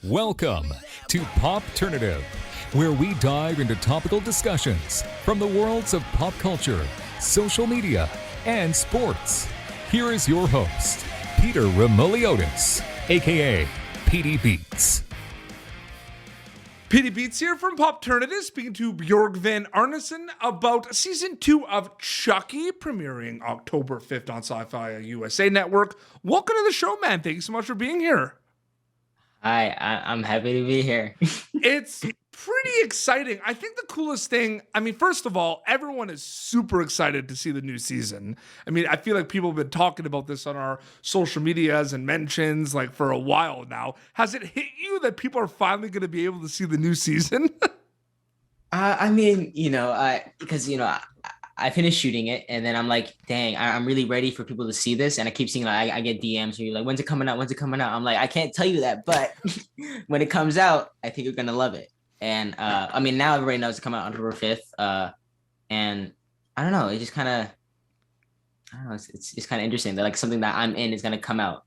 Welcome to Popternative, where we dive into topical discussions from the worlds of pop culture, social media, and sports. Here is your host, Peter Remoliotis, aka PD Beats. PD Beats here from Popternative, speaking to Bjorgvin Arnarson about Season 2 of Chucky, premiering October 5th on Syfy and USA Network. Welcome to the show, man. Thank you so much for being here. Hi, I'm happy to be here. It's pretty exciting. I think the coolest thing, first of all, everyone is super excited to see the new season. I feel like people have been talking about this on our social medias and mentions like for a while now. Has it hit you that people are finally going to be able to see the new season? I finished shooting it and then I'm like, dang, I'm really ready for people to see this. And I keep seeing I get DMs from you like, when's it coming out? When's it coming out? I'm like, I can't tell you that, but when it comes out, I think you're going to love it. And now everybody knows it's coming out October 5th. And I don't know, it just kind of, it's kind of interesting that like something that I'm in is going to come out.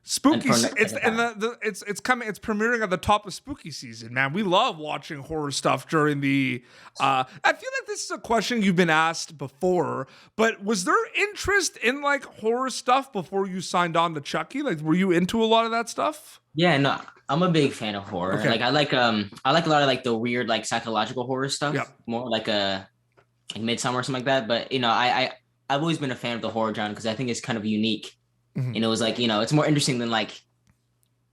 Spooky, it's premiering at the top of spooky season, man. We love watching horror stuff during the. I feel like this is a question you've been asked before, but was there interest in like horror stuff before you signed on to Chucky? Like, were you into a lot of that stuff? Yeah, no, I'm a big fan of horror. Okay. Like, I like a lot of like the weird like psychological horror stuff. Yep. More like Midsummer or something like that. But I've always been a fan of the horror genre because I think it's kind of unique. Mm-hmm. And it was like, it's more interesting than like,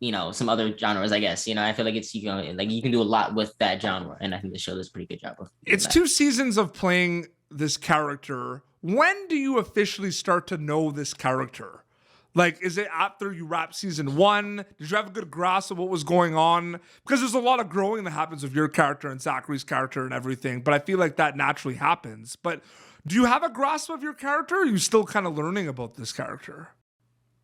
some other genres, I guess. I feel like it's, like you can do a lot with that genre. And I think the show does a pretty good job of It's that. 2 seasons of playing this character. When do you officially start to know this character? Like, is it after you wrap season 1? Did you have a good grasp of what was going on? Because there's a lot of growing that happens with your character and Zachary's character and everything. But I feel like that naturally happens. But do you have a grasp of your character? Or are you still kind of learning about this character?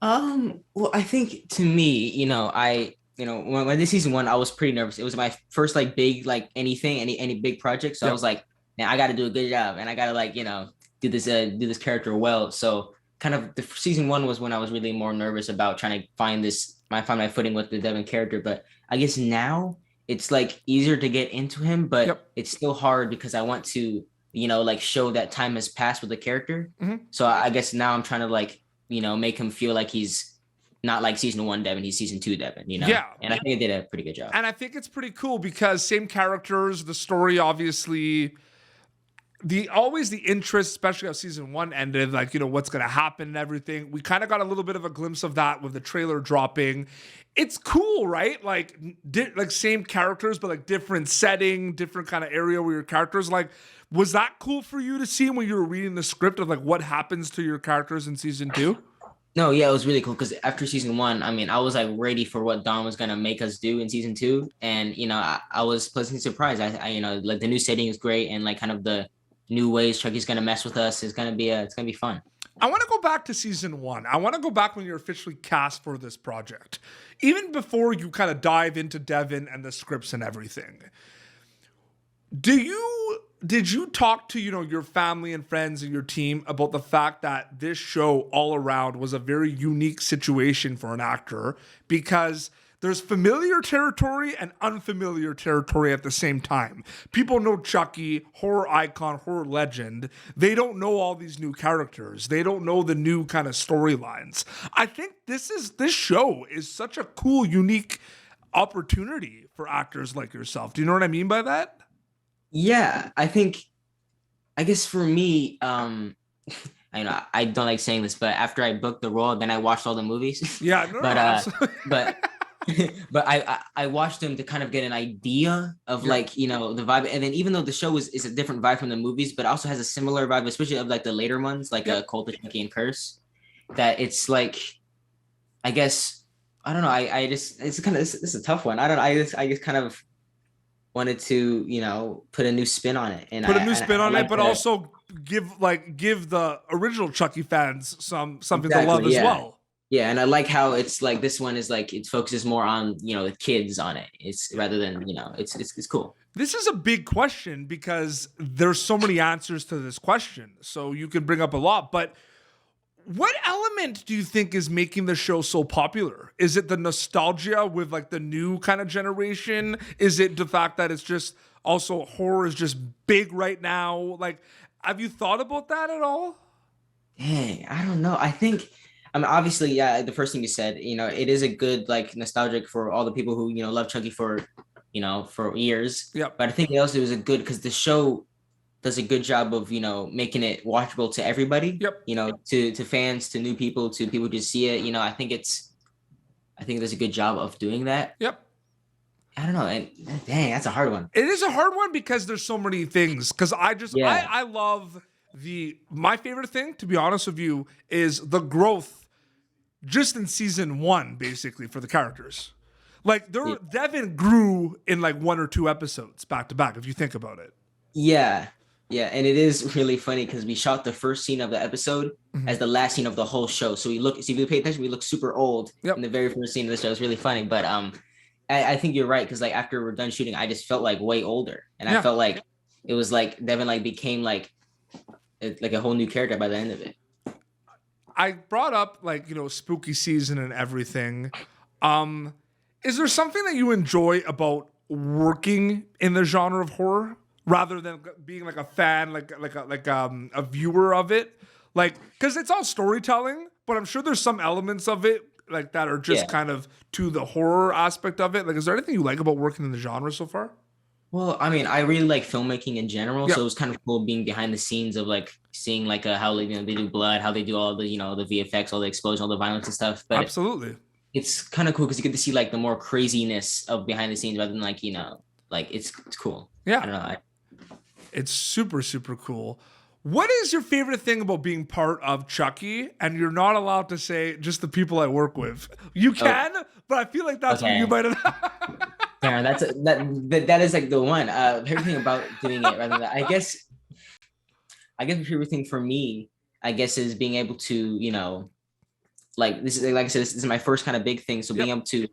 Well, I think to me, when this season 1, I was pretty nervous. It was my first like big like any big project. So I was like, man, I got to do a good job, and I got to like do this character well. So kind of the season 1 was when I was really more nervous about trying to find my footing with the Devin character. But I guess now it's like easier to get into him, but it's still hard because I want to like show that time has passed with the character. Mm-hmm. So I guess now I'm trying to like make him feel like he's not like season 1 Devin, he's season 2 Devin, Yeah. And I think it did a pretty good job. And I think it's pretty cool because same characters, the story, obviously, the interest, especially how season 1 ended, like, what's going to happen and everything. We kind of got a little bit of a glimpse of that with the trailer dropping. It's cool, right? Like same characters, but like different setting, different kind of area where your characters like. Was that cool for you to see when you were reading the script of like what happens to your characters in season 2? No, yeah, it was really cool because after season 1, I was like ready for what Dawn was gonna make us do in season 2, and I was pleasantly surprised. I like the new setting is great, and like kind of the new ways Chucky's gonna mess with us is gonna be it's gonna be fun. I want to go back to season 1. I want to go back when you're officially cast for this project, even before you kind of dive into Devin and the scripts and everything. Did you talk to, your family and friends and your team about the fact that this show all around was a very unique situation for an actor because there's familiar territory and unfamiliar territory at the same time? People know Chucky, horror icon, horror legend. They don't know all these new characters. They don't know the new kind of storylines. I think this show is such a cool, unique opportunity for actors like yourself. Do you know what I mean by that? Yeah, I guess for me, I don't like saying this, but after I booked the role, then I watched all the movies. Yeah, but I watched them to kind of get an idea of like, the vibe. And then even though the show is a different vibe from the movies, but also has a similar vibe, especially of like the later ones, like Cult of Chucky and Curse, that it's like, I guess, I don't know. This is a tough one. I don't know. I just kind of wanted to, put a new spin on it, and but also give the original Chucky fans something to love as well. Yeah, and I like how it's like this one is like it focuses more on the kids on it. It's rather than it's cool. This is a big question because there's so many answers to this question, so you can bring up a lot. But What element do you think is making the show so popular? Is it the nostalgia with like the new kind of generation? Is it the fact that it's just also horror is just big right now? Like, have you thought about that at all? Dang, I don't know. I mean, obviously, yeah, the first thing you said, it is a good, like, nostalgic for all the people who, love Chucky for years. Yep. But I think also it was a good, because the show does a good job of, making it watchable to everybody, Yep. To fans, to new people, to people who just see it. I think it does a good job of doing that. Yep. I don't know. And dang, that's a hard one. It is a hard one because there's so many things. Because Yeah. I love my favorite thing, to be honest with you, is the growth just in season 1, basically, for the characters. Like Devin grew in like 1 or 2 episodes back to back, if you think about it. Yeah. Yeah. And it is really funny because we shot the first scene of the episode as the last scene of the whole show. So if you pay attention, we look super old in the very first scene of the show. It's really funny. But I think you're right, because like after we're done shooting, I just felt like way older. And I felt like it was like Devin like became like a whole new character by the end of it. I brought up like, spooky season and everything. Is there something that you enjoy about working in the genre of horror rather than being like a fan, like a viewer of it? Like, because it's all storytelling, but I'm sure there's some elements of it like that are just kind of to the horror aspect of it. Like, is there anything you like about working in the genre so far? Well, I mean, I really like filmmaking in general, so it was kind of cool being behind the scenes of like seeing like how they do blood, how they do all the the VFX, all the explosion, all the violence and stuff. But absolutely, it's kind of cool because you get to see like the more craziness of behind the scenes rather than like like it's cool. Yeah, I don't know. It's super super cool. What is your favorite thing about being part of Chucky? And you're not allowed to say just the people I work with. You can, but I feel like that's what you might have. Yeah, that is like the one. Everything about doing it rather than that. I guess the favorite thing for me, I guess, is being able to, like this is like I said, this is my first kind of big thing. So being able to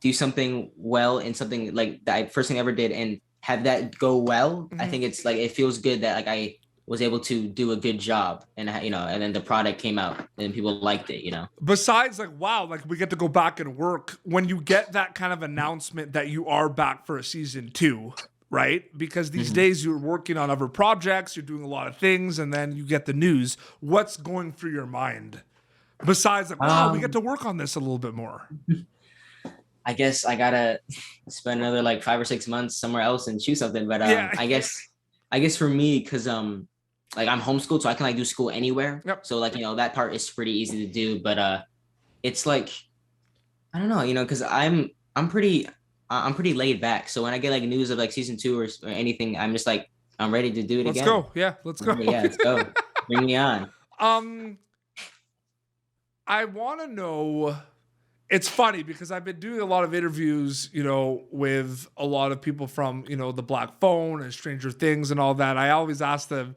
do something well in something like that first thing I ever did and have that go well, I think it's like it feels good that like I was able to do a good job and and then the product came out and people liked it, Besides like, wow, like we get to go back and work when you get that kind of announcement that you are back for a season 2, right? Because these days you're working on other projects, you're doing a lot of things, and then you get the news. What's going through your mind? Besides like, wow, we get to work on this a little bit more. I guess I gotta spend another like 5 or 6 months somewhere else and shoot something. But I guess for me, because like I'm homeschooled, so I can like do school anywhere. Yep. So like, that part is pretty easy to do, but it's like, I don't know, because I'm pretty laid back. So when I get like news of like season 2 or anything, I'm just like, I'm ready to do it again. Let's go. Yeah, let's go. Yeah, let's go. Bring me on. I want to know, it's funny because I've been doing a lot of interviews, with a lot of people from, the Black Phone and Stranger Things and all that. I always ask them,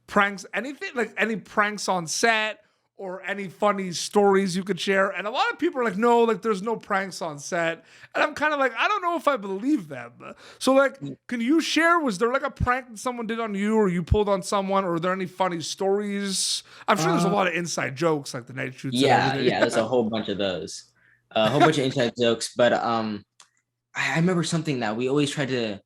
pranks, anything, like any pranks on set or any funny stories you could share. And a lot of people are like, no, like there's no pranks on set. And I'm kind of like, I don't know if I believe them. So like, can you share, was there like a prank that someone did on you or you pulled on someone, or are there any funny stories? I'm sure there's a lot of inside jokes like the night shoots. Yeah, there's a whole bunch of those. A whole bunch of inside jokes, but I remember something that we always tried to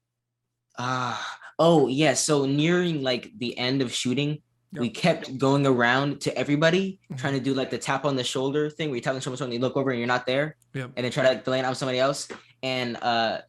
so nearing like the end of shooting, we kept going around to everybody trying to do like the tap on the shoulder thing where you tap on the shoulder and you look over and you're not there, and then try to like blame it on somebody else. And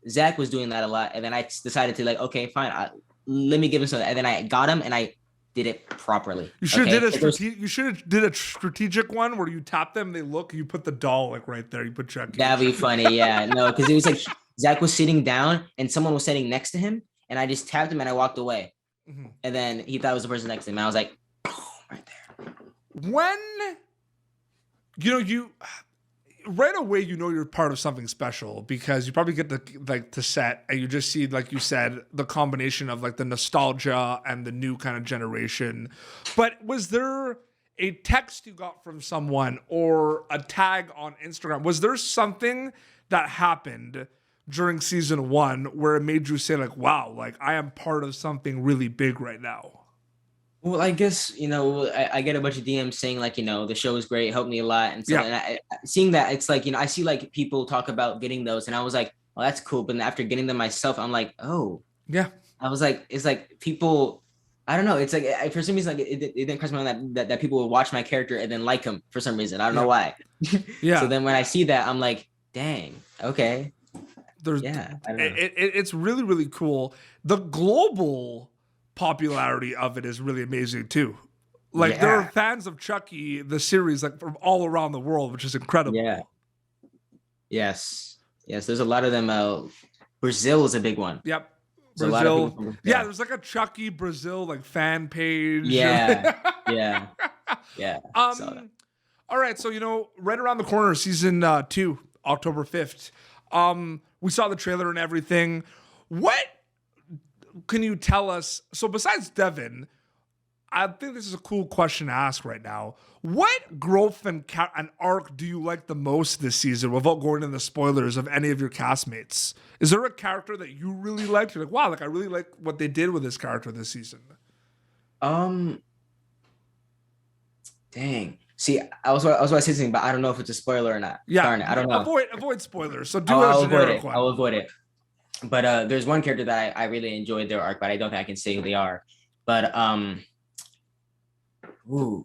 Zach was doing that a lot, and then I decided to like, okay, fine, let me give him something, and then I got him and I did it properly. You should have did a strategic one where you tap them, they look, you put the doll like right there, you put Chucky. That'd be funny, yeah. No, because it was like Zach was sitting down and someone was sitting next to him, and I just tapped him and I walked away. And then he thought it was the person next to him. And I was like, boom, right there. When you right away, you're part of something special because you probably get to set and you just see, like you said, the combination of like the nostalgia and the new kind of generation. But was there a text you got from someone or a tag on Instagram? Was there something that happened during season 1 where it made you say like, wow, like I am part of something really big right now? Well, I guess, I get a bunch of DMs saying like, the show is great, helped me a lot. And so Yeah. and seeing that, it's like, I see like people talk about getting those and I was like, oh, that's cool. But then after getting them myself, I'm like, oh, Yeah. I was like, it's like people, I don't know. It's like, for some reason, like it didn't cross my mind that people would watch my character and then like him for some reason. I don't know why. So Yeah. then when I see that, I'm like, dang, okay. There's Yeah, I don't know. it's really, really cool. The global popularity of it is really amazing too. Like there are Yeah, fans of Chucky, the series, like from all around the world, which is incredible. yeah, yes, yes. There's a lot of them. Brazil is a big one. Yep. There's a lot of people Brazil. from Yeah, Brazil. there's like a Chucky Brazil like fan page. Yeah, yeah, yeah. So All right, so right around the corner, season 2, October 5th. We saw the trailer and everything. What can you tell us? So besides Devin, I think this is a cool question to ask right now. What growth and arc do you like the most this season without going into the spoilers of any of your castmates? Is there a character that you really liked? You're like, wow, like I really like what they did with this character this season. dang. See, I was about to say something, but I don't know if it's a spoiler or not. Yeah, Darn it, I don't know. avoid spoilers. So do I'll a avoid generic it. one. I'll avoid it. But there's one character that I really enjoyed their arc, but I don't think I can say who they are. But ooh.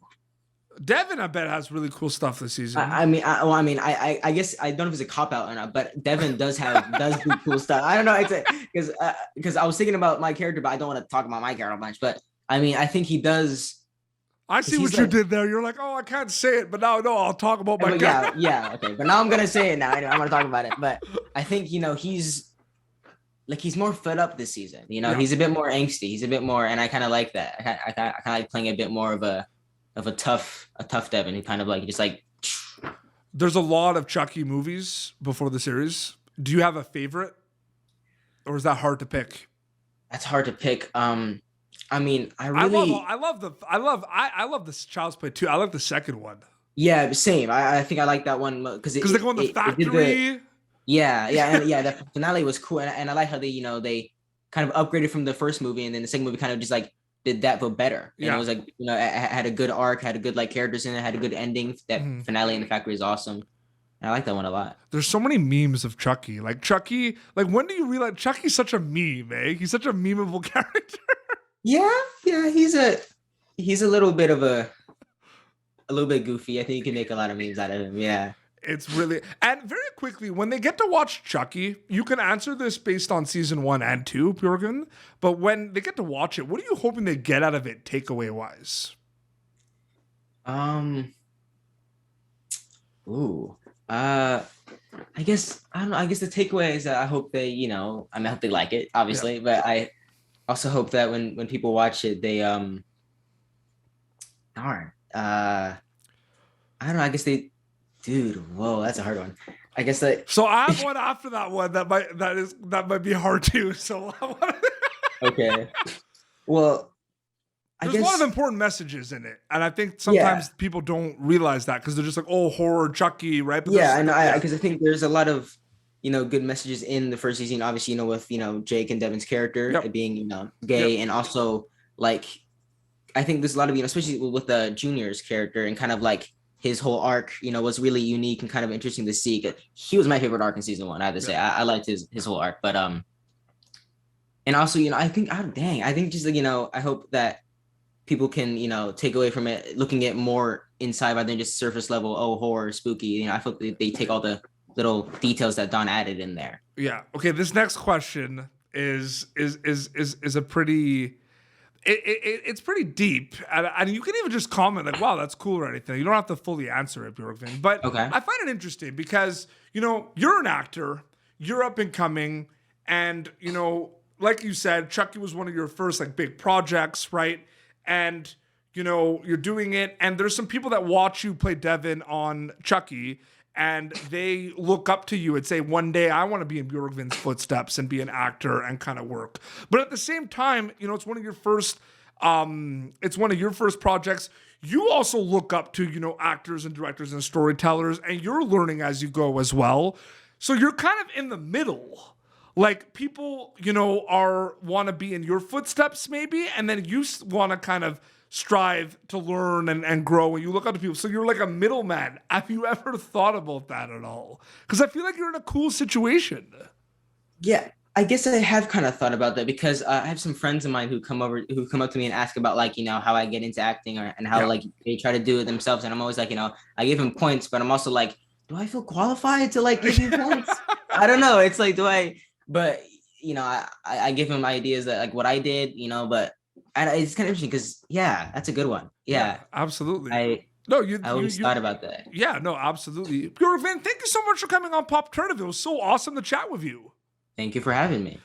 Devin, I bet, has really cool stuff this season. I guess I don't know if it's a cop out or not, but Devin does do cool stuff. I don't know, it's because I was thinking about my character, but I don't want to talk about my character a bunch. But I mean, I think he does. I see what you did there. You're like, oh, I can't say it, but no, I'll talk about my guy. Yeah, okay. But now I'm gonna say it now. I'm gonna talk about it. But I think he's more fed up this season. He's a bit more angsty. He's a bit more, and I kind of like that. I kind of like playing a bit more of a tough Devin. He kind of like just like. There's a lot of Chucky movies before the series. Do you have a favorite, or is that hard to pick? That's hard to pick. I mean, I love the Child's Play too. I like the second one. Yeah, same. I think I like that one because they go in the factory. The finale was cool, and I like how they kind of upgraded from the first movie, and then the second movie kind of just like did that but better. And it was like it had a good arc, had a good like characters in it, had a good ending. That finale in the factory is awesome. And I like that one a lot. There's so many memes of Chucky. Like Chucky, like when do you realize Chucky's such a meme, eh? He's such a memeable character. Yeah, he's a little bit of a little bit goofy. I think you can make a lot of memes out of him. Yeah. It's really, and very quickly, when they get to watch Chucky, you can answer this based on season 1 and 2, Bjorgvin, but when they get to watch it, what are you hoping they get out of it takeaway wise? I guess I don't know. I guess the takeaway is that I hope they, I hope they like it, obviously, but I also hope that when people watch it, they I don't know. I guess they, dude. Whoa, that's a hard one. I guess that. So I have one after that one that might be hard too. So okay. Well, there's a lot of important messages in it, and I think sometimes people don't realize that because they're just like, "Oh, horror, Chucky," right? But because I think there's a lot of good messages in the first season. Obviously, with Jake and Devin's character being gay, and also like I think there's a lot of especially with the Junior's character and kind of like his whole arc, was really unique and kind of interesting to see. He was my favorite arc in season 1. I have to say, I liked his whole arc, but and also I think just I hope that people can, take away from it, looking at more inside rather than just surface level, horror, spooky. I hope they take all the little details that Don added in there. Yeah. Okay. This next question is a pretty, it's pretty deep. And you can even just comment like, wow, that's cool or anything. You don't have to fully answer it, Bjorgvin. But okay. I find it interesting because, you're an actor, you're up and coming, and, like you said, Chucky was one of your first like big projects, right? And, you're doing it. And there's some people that watch you play Devin on Chucky, and they look up to you and say, one day I want to be in Bjorgvin's footsteps and be an actor and kind of work. But at the same time, it's one of your first projects. You also look up to, actors and directors and storytellers, and you're learning as you go as well. So you're kind of in the middle. Like people, want to be in your footsteps maybe, and then you want to kind of strive to learn and grow and you look up to people. So you're like a middleman. Have you ever thought about that at all? Because I feel like you're in a cool situation. Yeah, I guess I have kind of thought about that because I have some friends of mine who come up to me and ask about like, how I get into acting and how like they try to do it themselves. And I'm always like, I give them points, but I'm also like, do I feel qualified to like give you points? I don't know. It's like, but I give them ideas that like what I did, but it's kind of interesting because that's a good one. Yeah, absolutely. I always thought about that. Yeah, no, absolutely. Bjorgvin, thank you so much for coming on Popternative. It was so awesome to chat with you. Thank you for having me.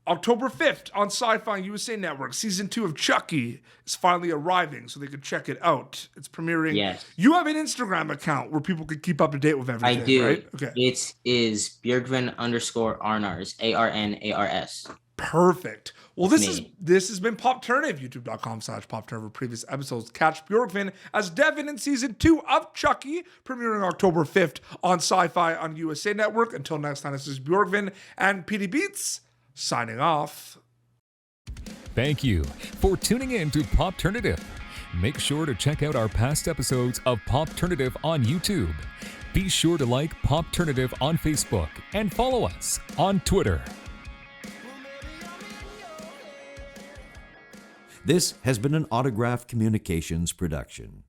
October 5th on Syfy and USA Network, season 2 of Chucky is finally arriving, so they can check it out. It's premiering. Yes. You have an Instagram account where people can keep up to date with everything, I do. Right? Okay. It is Bjorgvin _Arnars, Arnars. Perfect. Well, this has been Popternative, youtube.com/Popternative. Previous episodes. Catch Bjorgvin as Devin in season 2 of Chucky, premiering October 5th on Syfy on USA Network. Until next time, this is Bjorgvin and PD Beats signing off. Thank you for tuning in to Popternative. Make sure to check out our past episodes of Popternative on YouTube. Be sure to like Popternative on Facebook and follow us on Twitter. This has been an Autograph Communications production.